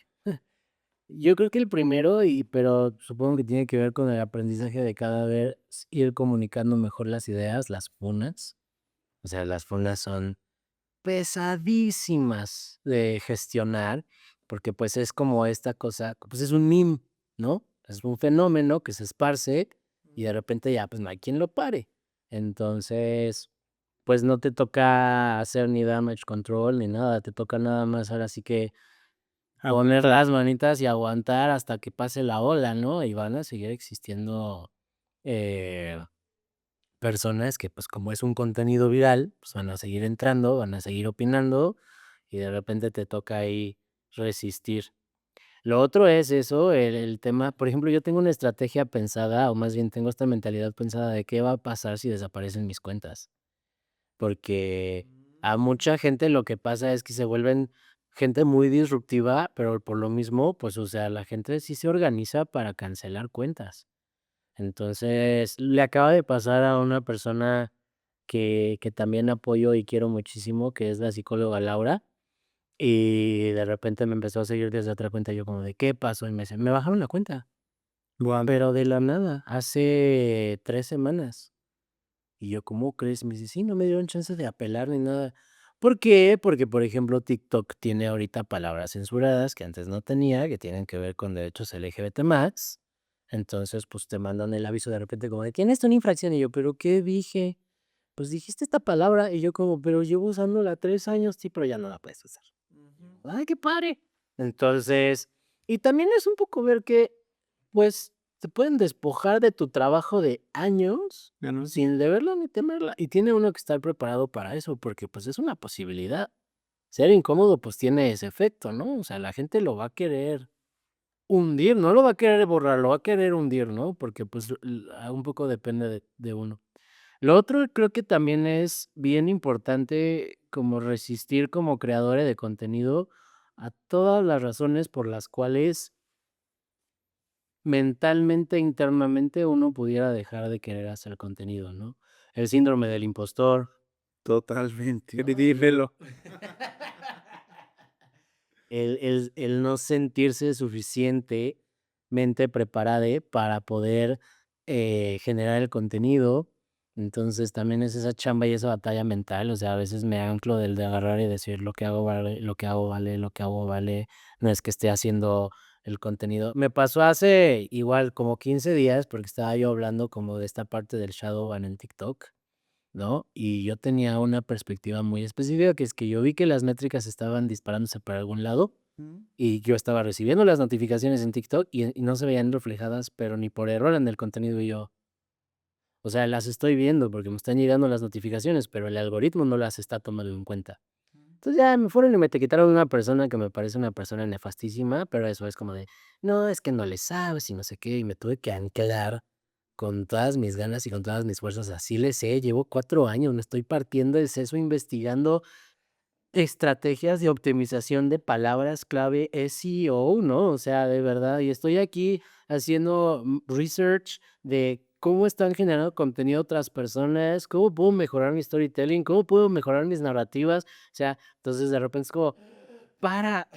Yo creo que el primero, pero supongo que tiene que ver con el aprendizaje de cada vez ir comunicando mejor las ideas, las funas. O sea, las funas son pesadísimas de gestionar, porque pues es como esta cosa, pues es un meme, ¿no? Es un fenómeno que se esparce y de repente ya pues no hay quien lo pare. Entonces, pues no te toca hacer ni damage control ni nada, te toca nada más ahora sí que poner las manitas y aguantar hasta que pase la ola, ¿no? Y van a seguir existiendo, eh, personas que, pues, como es un contenido viral, pues, van a seguir entrando, van a seguir opinando, y de repente te toca ahí resistir. Lo otro es eso, el tema, por ejemplo, yo tengo una estrategia pensada, o más bien tengo esta mentalidad pensada de qué va a pasar si desaparecen mis cuentas. Porque a mucha gente lo que pasa es que se vuelven gente muy disruptiva, pero por lo mismo, pues, o sea, la gente sí se organiza para cancelar cuentas. Entonces, le acaba de pasar a una persona que también apoyo y quiero muchísimo, que es la psicóloga Laura, y de repente me empezó a seguir desde otra cuenta, y yo como de: "¿Qué pasó?". Y me dice: "Me bajaron la cuenta", pero de la nada, hace 3 semanas. Y yo: "¿Cómo crees?". Me dice: "Sí, no me dieron chance de apelar ni nada". ¿Por qué? Porque, por ejemplo, TikTok tiene ahorita palabras censuradas que antes no tenía, que tienen que ver con derechos LGBT+. Entonces, pues, te mandan el aviso de repente como de: "Tienes una infracción". Y yo: "¿Pero qué dije?". "Pues dijiste esta palabra". Y yo como: "Pero llevo usándola 3 años". "Sí, pero ya no la puedes usar". Ujú. ¡Ay, qué padre! Entonces, y también es un poco ver que, pues, te pueden despojar de tu trabajo de años Ya no. sin deberlo ni temerla. Y tiene uno que estar preparado para eso, porque, pues, es una posibilidad. Ser incómodo, pues, tiene ese efecto, ¿no? O sea, la gente lo va a querer hundir, no lo va a querer borrar, lo va a querer hundir, ¿no? Porque, pues, un poco depende de uno. Lo otro creo que también es bien importante como resistir como creadores de contenido a todas las razones por las cuales mentalmente, internamente uno pudiera dejar de querer hacer contenido, ¿no? El síndrome del impostor, Totalmente, dímelo. el no sentirse suficientemente preparado para poder generar el contenido. Entonces también es esa chamba y esa batalla mental. O sea, a veces me anclo de agarrar y decir lo que hago vale, lo que hago vale, lo que hago vale. No es que esté haciendo el contenido. Me pasó hace igual como 15 días, porque estaba yo hablando como de esta parte del shadow ban en TikTok, ¿no? Y yo tenía una perspectiva muy específica, que es que yo vi que las métricas estaban disparándose para algún lado Mm. y yo estaba recibiendo las notificaciones en TikTok y no se veían reflejadas, pero ni por error en el contenido y yo. O sea, las estoy viendo porque me están llegando las notificaciones, pero el algoritmo no las está tomando en cuenta. Entonces ya me fueron y me te quitaron una persona que me parece una persona nefastísima, pero eso es como de, no, es que no le sabes y no sé qué, y me tuve que anclar con todas mis ganas y con todas mis fuerzas. Así le sé, llevo 4 años, me estoy partiendo el seso investigando estrategias de optimización de palabras clave SEO, ¿no? O sea, de verdad, y estoy aquí haciendo research de cómo están generando contenido otras personas, cómo puedo mejorar mi storytelling, cómo puedo mejorar mis narrativas. O sea, entonces de repente es como, para,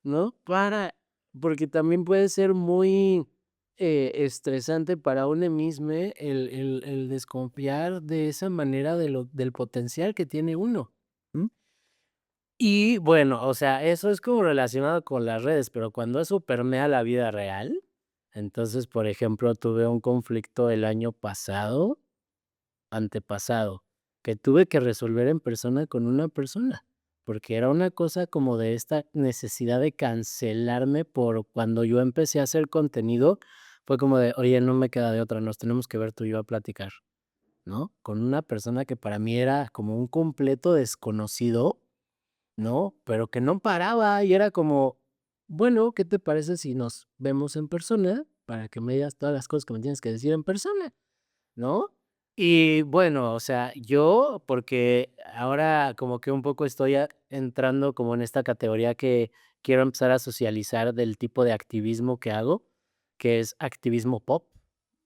¿no? Para, porque también puede ser muy estresante para uno mismo el desconfiar de esa manera del potencial que tiene uno. Mm. Y bueno, o sea, eso es como relacionado con las redes, pero cuando eso permea la vida real, entonces, por ejemplo, tuve un conflicto el año pasado, antepasado, que tuve que resolver en persona con una persona, porque era una cosa como de esta necesidad de cancelarme por cuando yo empecé a hacer contenido, fue como de, oye, no me queda de otra, nos tenemos que ver tú y yo a platicar, ¿no? Con una persona que para mí era como un completo desconocido, ¿no? Pero que no paraba y era como, bueno, ¿qué te parece si nos vemos en persona para que me digas todas las cosas que me tienes que decir en persona, ¿no? Y bueno, o sea, yo, porque ahora como que un poco estoy entrando como en esta categoría que quiero empezar a socializar del tipo de activismo que hago, que es activismo pop,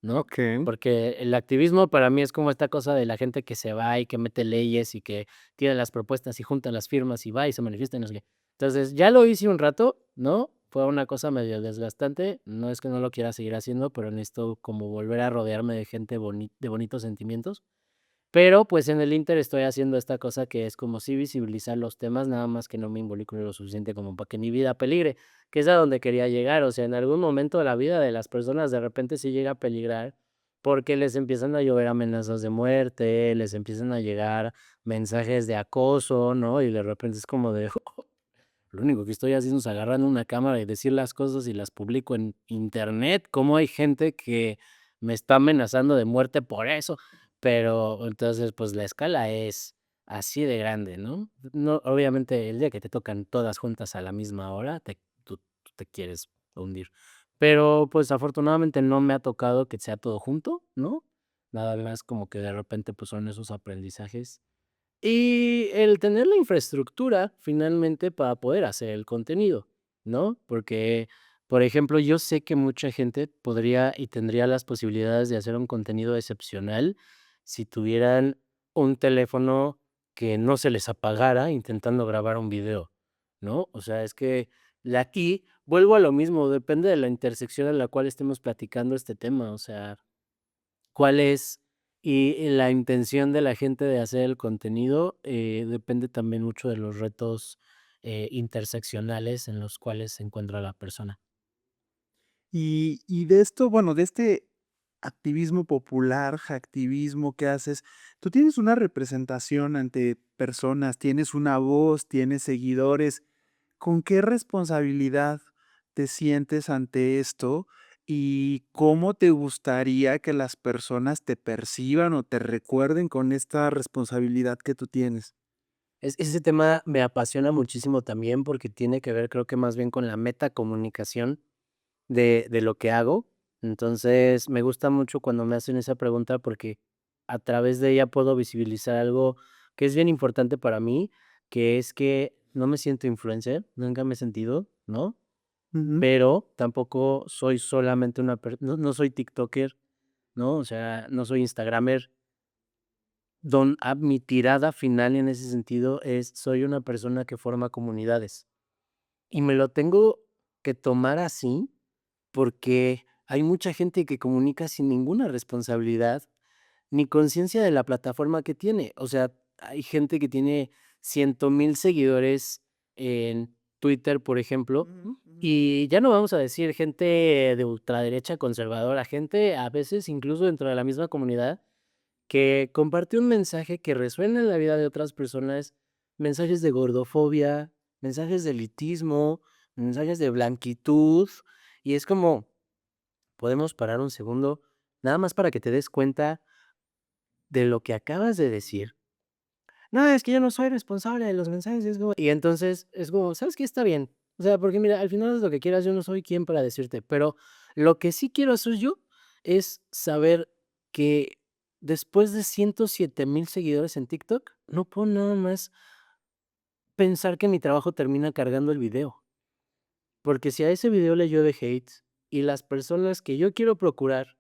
¿no? Ok. Porque el activismo para mí es como esta cosa de la gente que se va y que mete leyes y que tiene las propuestas y junta las firmas y va y se manifiesta y no sé qué. Entonces, ya lo hice un rato, ¿no? Fue una cosa medio desgastante. No es que no lo quiera seguir haciendo, pero necesito como volver a rodearme de gente de bonitos sentimientos. Pero pues en el Inter estoy haciendo esta cosa que es como sí visibilizar los temas, nada más que no me involucro lo suficiente como para que mi vida peligre, que es a donde quería llegar. O sea, en algún momento de la vida de las personas de repente sí llega a peligrar porque les empiezan a llover amenazas de muerte, les empiezan a llegar mensajes de acoso, ¿no? Y de repente es como de, lo único que estoy haciendo es agarrando una cámara y decir las cosas y las publico en internet. ¿Cómo hay gente que me está amenazando de muerte por eso? Pero entonces, pues la escala es así de grande, ¿no? No, obviamente, el día que te tocan todas juntas a la misma hora, tú te quieres hundir. Pero pues afortunadamente no me ha tocado que sea todo junto, ¿no? Nada más como que de repente pues son esos aprendizajes y el tener la infraestructura finalmente para poder hacer el contenido, ¿no? Porque, por ejemplo, yo sé que mucha gente podría y tendría las posibilidades de hacer un contenido excepcional si tuvieran un teléfono que no se les apagara intentando grabar un video, ¿no? O sea, es que aquí vuelvo a lo mismo, depende de la intersección en la cual estemos platicando este tema, o sea, cuál es y la intención de la gente de hacer el contenido, depende también mucho de los retos, interseccionales en los cuales se encuentra la persona. Y de esto, bueno, de este activismo popular, hacktivismo que haces, tú tienes una representación ante personas, tienes una voz, tienes seguidores. ¿Con qué responsabilidad te sientes ante esto y cómo te gustaría que las personas te perciban o te recuerden con esta responsabilidad que tú tienes? Ese tema me apasiona muchísimo también porque tiene que ver, creo que más bien con la metacomunicación de lo que hago. Entonces, me gusta mucho cuando me hacen esa pregunta porque a través de ella puedo visibilizar algo que es bien importante para mí, que es que no me siento influencer, nunca me he sentido, ¿no? Ujú. Pero tampoco soy solamente no soy tiktoker, ¿no? O sea, no soy instagramer. Mi tirada final en ese sentido es, soy una persona que forma comunidades. Y me lo tengo que tomar así, porque hay mucha gente que comunica sin ninguna responsabilidad, ni conciencia de la plataforma que tiene. O sea, hay gente que tiene 100,000 seguidores en Twitter, por ejemplo, Ujú, ujú. y ya no vamos a decir gente de ultraderecha conservadora, gente a veces incluso dentro de la misma comunidad que comparte un mensaje que resuena en la vida de otras personas, mensajes de gordofobia, mensajes de elitismo, mensajes de blanquitud, y es como, podemos parar un segundo, nada más para que te des cuenta de lo que acabas de decir. No, es que yo no soy responsable de los mensajes, y entonces es como, ¿sabes qué? Está bien. O sea, porque mira, al final es lo que quieras, yo no soy quien para decirte, pero lo que sí quiero hacer yo es saber que después de 107,000 seguidores en TikTok, no puedo nada más pensar que mi trabajo termina cargando el video. Porque si a ese video le llueve hate y las personas que yo quiero procurar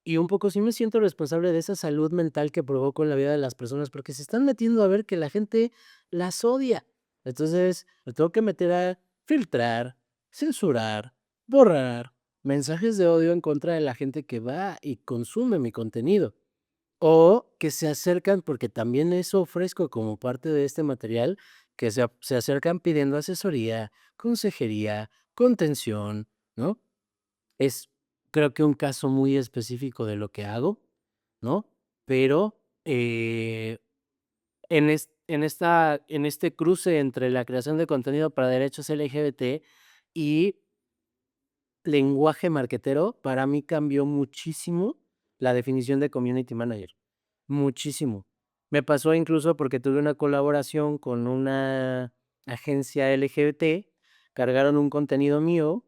y un poco sí me siento responsable de esa salud mental que provoco en la vida de las personas, porque se están metiendo a ver que la gente las odia. Entonces, me tengo que meter a filtrar, censurar, borrar mensajes de odio en contra de la gente que va y consume mi contenido. O que se acercan, porque también eso ofrezco como parte de este material, que se acercan pidiendo asesoría, consejería, contención, ¿no? Es, creo que un caso muy específico de lo que hago, ¿no? Pero, en este cruce entre la creación de contenido para derechos LGBT y lenguaje marketero, para mí cambió muchísimo la definición de community manager, muchísimo. Me pasó incluso porque tuve una colaboración con una agencia LGBT, cargaron un contenido mío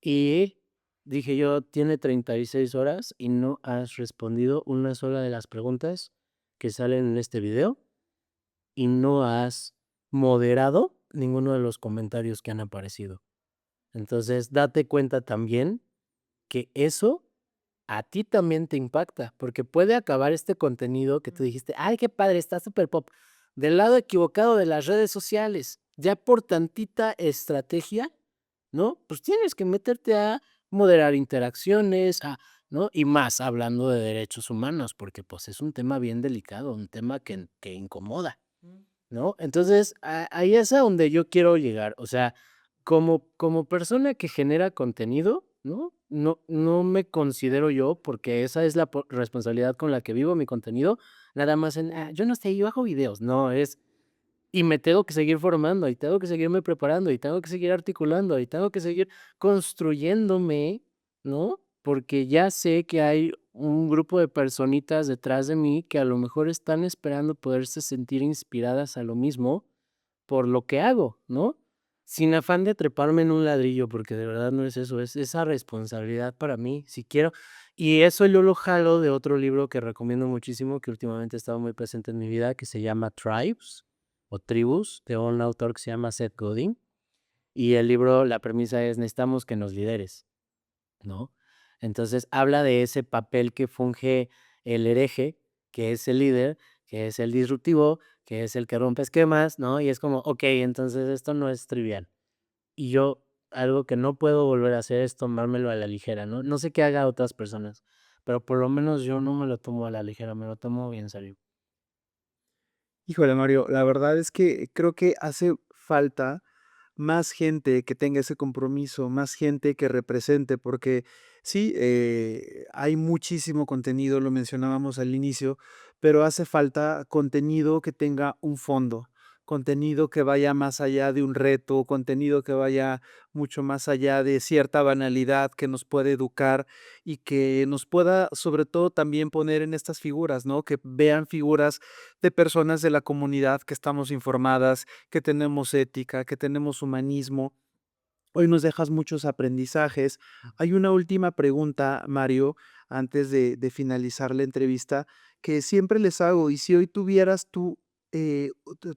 y dije yo, tiene 36 horas y no has respondido una sola de las preguntas que salen en este video y no has moderado ninguno de los comentarios que han aparecido. Entonces, date cuenta también que eso a ti también te impacta, porque puede acabar este contenido que tú dijiste, ay, qué padre, está súper pop, del lado equivocado de las redes sociales, ya por tantita estrategia, ¿no? Pues tienes que meterte a moderar interacciones, ¿no? Y más hablando de derechos humanos, porque pues es un tema bien delicado, un tema que incomoda. ¿No? Entonces, ahí es a donde yo quiero llegar. O sea, como persona que genera contenido, ¿no? No me considero yo, porque esa es la responsabilidad con la que vivo mi contenido, nada más en, yo no sé, yo hago videos, no, y me tengo que seguir formando, y tengo que seguirme preparando, y tengo que seguir articulando, y tengo que seguir construyéndome, ¿no? Porque ya sé que hay un grupo de personitas detrás de mí que a lo mejor están esperando poderse sentir inspiradas a lo mismo por lo que hago, ¿no? Sin afán de treparme en un ladrillo, porque de verdad no es eso, es esa responsabilidad para mí, si quiero. Y eso yo lo jalo de otro libro que recomiendo muchísimo, que últimamente ha estado muy presente en mi vida, que se llama Tribes o Tribus, de un autor que se llama Seth Godin. Y el libro, la premisa es, necesitamos que nos lideres, ¿no? Entonces habla de ese papel que funge el hereje, que es el líder, que es el disruptivo, que es el que rompe esquemas, ¿no? Y es como, ok, entonces esto no es trivial. Y yo, algo que no puedo volver a hacer es tomármelo a la ligera, ¿no? No sé qué haga otras personas, pero por lo menos yo no me lo tomo a la ligera, me lo tomo bien serio. Híjole, Mario, la verdad es que creo que hace falta más gente que tenga ese compromiso, más gente que represente, porque sí, hay muchísimo contenido, lo mencionábamos al inicio, pero hace falta contenido que tenga un fondo, contenido que vaya más allá de un reto, contenido que vaya mucho más allá de cierta banalidad que nos puede educar y que nos pueda sobre todo también poner en estas figuras, ¿no? Que vean figuras de personas de la comunidad que estamos informadas, que tenemos ética, que tenemos humanismo. Hoy nos dejas muchos aprendizajes. Hay una última pregunta, Mario, antes de finalizar la entrevista, que siempre les hago. Y si hoy tuvieras tú,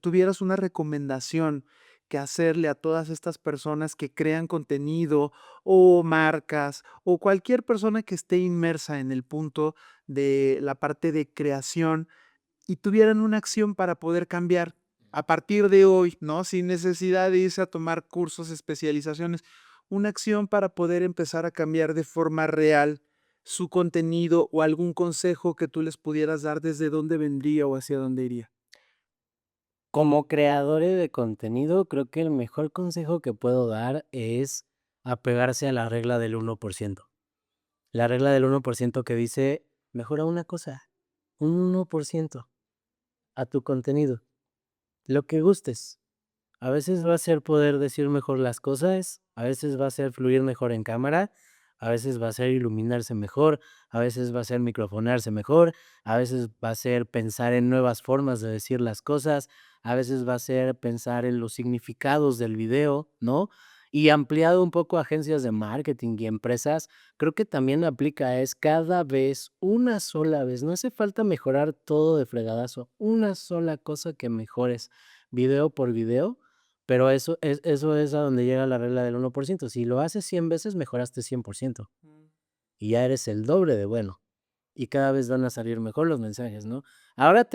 tuvieras una recomendación que hacerle a todas estas personas que crean contenido o marcas o cualquier persona que esté inmersa en el punto de la parte de creación, y tuvieran una acción para poder cambiar a partir de hoy, ¿no? Sin necesidad de irse a tomar cursos, especializaciones, una acción para poder empezar a cambiar de forma real su contenido o algún consejo que tú les pudieras dar desde dónde vendría o hacia dónde iría. Como creadores de contenido, creo que el mejor consejo que puedo dar es apegarse a la regla del 1%. La regla del 1% que dice, mejora una cosa, un 1% a tu contenido, lo que gustes. A veces va a ser poder decir mejor las cosas, a veces va a ser fluir mejor en cámara, a veces va a ser iluminarse mejor, a veces va a ser microfonarse mejor, a veces va a ser pensar en nuevas formas de decir las cosas, a veces va a ser pensar en los significados del video, ¿no? Y ampliado un poco a agencias de marketing y empresas, creo que también aplica es cada vez, una sola vez, no hace falta mejorar todo de fregadazo, una sola cosa que mejores video por video, pero eso es a donde llega la regla del 1%. Si lo haces 100 veces, mejoraste 100%, y ya eres el doble de bueno, y cada vez van a salir mejor los mensajes, ¿no? Ahora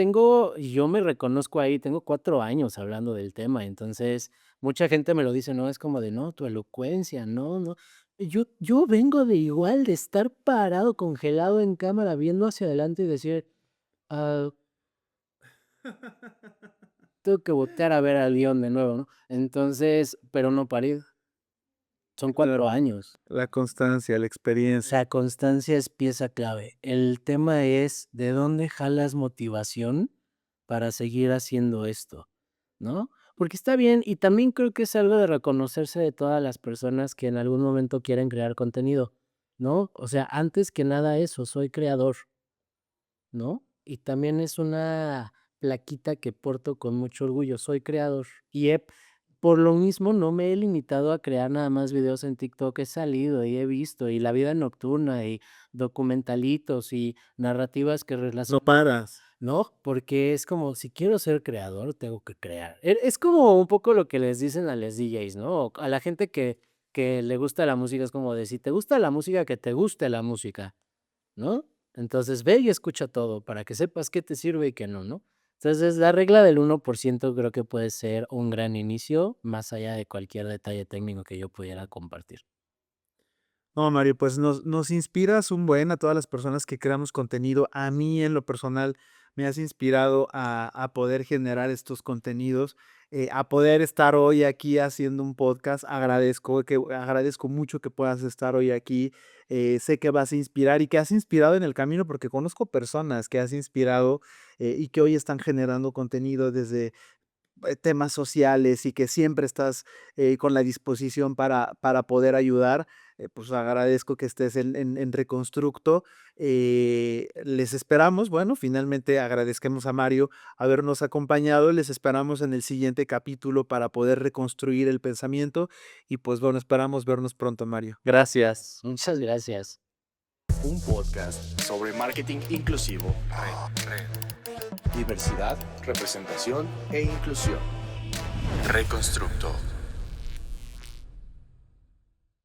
yo me reconozco ahí, tengo 4 años hablando del tema, entonces mucha gente me lo dice, ¿no? Es como de, no, tu elocuencia, no, no. Yo vengo de igual, de estar parado, congelado en cámara, viendo hacia adelante y decir, ah, tengo que voltear a ver al guión de nuevo, ¿no? Entonces, pero no parir. Son 4 Claro. años. La constancia, la experiencia. La constancia es pieza clave. El tema es de dónde jalas motivación para seguir haciendo esto, ¿no? Porque está bien, y también creo que es algo de reconocerse de todas las personas que en algún momento quieren crear contenido, ¿no? O sea, antes que nada eso, soy creador, ¿no? Y también es una plaquita que porto con mucho orgullo, soy creador. Por lo mismo no me he limitado a crear nada más videos en TikTok, he salido y he visto, y la vida nocturna, y documentalitos, y narrativas que No relacionan, paras. ¿no? Porque es como, si quiero ser creador, tengo que crear. Es como un poco lo que les dicen a los DJs, ¿no? O a la gente que le gusta la música, es como de, si te gusta la música, que te guste la música, ¿no? Entonces ve y escucha todo para que sepas qué te sirve y qué no, ¿no? Entonces la regla del 1% creo que puede ser un gran inicio, más allá de cualquier detalle técnico que yo pudiera compartir. No, Mario, pues nos inspiras un buen a todas las personas que creamos contenido. A mí, en lo personal, me has inspirado a poder generar estos contenidos, a poder estar hoy aquí haciendo un podcast. Agradezco mucho que puedas estar hoy aquí. Sé que vas a inspirar y que has inspirado en el camino, porque conozco personas que has inspirado y que hoy están generando contenido desde temas sociales y que siempre estás con la disposición para poder ayudar. Pues agradezco que estés en Reconstructo. Les esperamos, bueno, finalmente agradezcamos a Mario habernos acompañado. Les esperamos en el siguiente capítulo para poder reconstruir el pensamiento y pues bueno, esperamos vernos pronto, Mario. Gracias. Muchas gracias. Un podcast sobre marketing inclusivo, diversidad, representación e inclusión. Reconstructo.